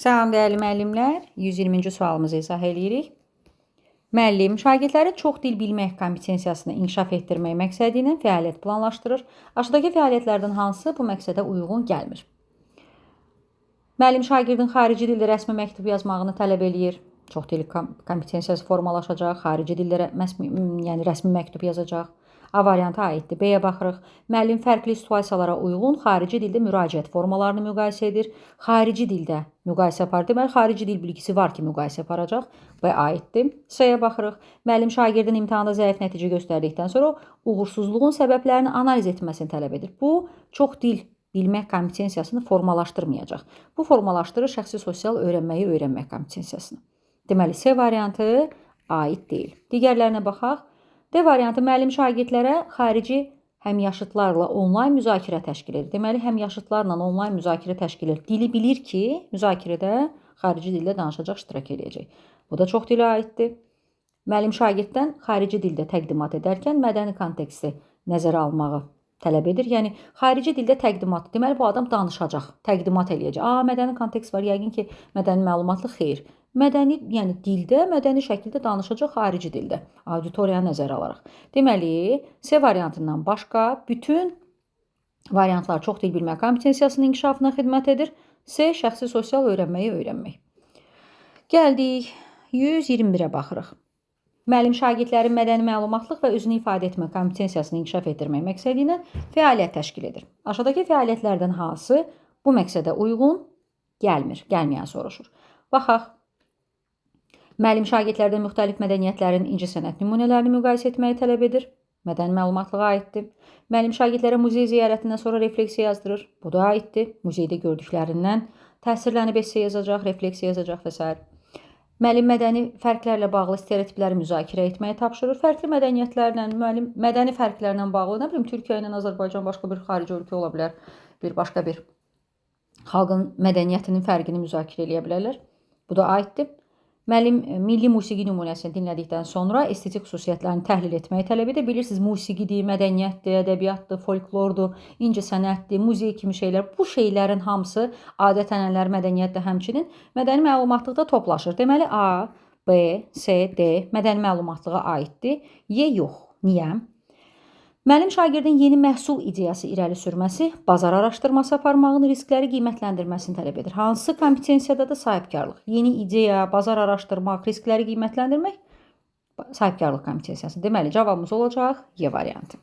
Salam dəyərli müəllimlər, 120-ci sualımızı izah edirik. Müəllim, şagirdlərin çox dil bilmək kompetensiyasını inkişaf etdirmək məqsədi ilə fəaliyyət planlaşdırır. Aşağıdakı fəaliyyətlərdən hansı bu məqsədə uyğun gəlmir? Müəllim şagirdin xarici dildə rəsmi məktub yazmağını tələb eləyir. Çox dil kompetensiyası formalaşacaq, xarici dildə rəsmi məktub yazacaq. A variantı aiddir. B-yə baxırıq. Müəllim fərqli situasiyalara uyğun xarici dildə müraciət formalarını müqayisə edir. Xarici dildə müqayisə aparır. Deməli, xarici dil bilgisi var ki, müqayisə aparacaq. B aiddir. C-yə baxırıq. Müəllim şagirdin imtahanda zəif nəticə göstərdikdən sonra uğursuzluğun səbəblərini analiz etməsini tələb edir. Bu, çox dil bilmək kompetensiyasını formalaşdırmayacaq. Bu formalaşdırır şəxsi sosial öyrənməyi öyrənmək kompetensiyasını. Deməli, C variantı aid deyil. Digərlərinə baxaq. D variantı müəllim şagirdlərə xarici həmyaşıtlarla onlayn müzakirə təşkil edir. Deməli, həmyaşıtlarla onlayn müzakirə təşkil edir. Dili bilir ki, müzakirədə xarici dildə danışacaq, iştirak edəcək. Bu da çox dilə aiddir. Müəllim şagirddən xarici dildə təqdimat edərkən mədəni konteksti nəzərə almağı tələb edir. Yəni, xarici dildə təqdimat, deməli, bu adam danışacaq, təqdimat eləyəcək. Mədəni kontekst var, yəqin ki, mədəni məlumatlı xeyr. Mədəni, yəni dildə, mədəni şəkildə danışacaq xarici dildə, auditoriyanı nəzərə alaraq. Deməli, C variantından başqa bütün variantlar çox dil bilmə kompetensiyasının inkişafına xidmət edir. C şəxsi sosial öyrənməyi öyrənmək. Gəldik, 121-ə baxırıq. Müəllim şagirdlərin mədəni məlumatlıq və özünü ifadə etmə kompetensiyasını inkişaf etdirmək məqsədi ilə fəaliyyət təşkil edir. Aşağıdakı fəaliyyətlərdən hansı bu məqsədə uyğun gəlmir, gəlməyən soruşur. Baxaq. Müəllim şagirdlərdən müxtəlif mədəniyyətlərin incəsənət nümunələrini müqayisə etməyi tələb edir. Mədəni məlumatlığa aiddir. Müəllim şagirdlərə muzey ziyarətindən sonra refleksiya yazdırır. Bu da aiddir. Muzeydə gördüklərindən təsirlənib esse yazacaq, refleksiya yazacaq və s. Müəllim mədəni fərqlərlə bağlı stereotipləri müzakirə etməyi tapşırır. Fərqli mədəniyyətlərlə, müəllim mədəni fərqlərlə bağlı, nə bilim, Türkiyə ilə Azərbaycan başqa bir xarici ölkə ola bilər, başqa bir xalqın mədəniyyətinin fərqini müzakirə edə bilərlər. Bu da aiddir. Müəllim milli musiqi nümunəsini dinlədikdən sonra estetik xüsusiyyətlərini təhlil etməyi tələb edir. Bilirsiniz, musiqidir, mədəniyyətdir, ədəbiyyatdır, folklordur, incəsənətdir, muzey kimi şeylər. Bu şeylərin hamısı adət-ənənələr, mədəniyyətdə həmçinin mədəni məlumatlıqda toplaşır. Deməli, A, B, C, D mədəni məlumatlığa aiddir. Y yox. Niyə? Müəllim şagirdin yeni məhsul ideyası irəli sürməsi, bazar araşdırması aparmağın riskləri qiymətləndirməsini tələb edir. Hansı kompetensiyadadır? Sahibkarlıq. Yeni ideya, bazar araşdırmaq, riskləri qiymətləndirmək sahibkarlıq kompetensiyası. Deməli, cavabımız olacaq Y variantı.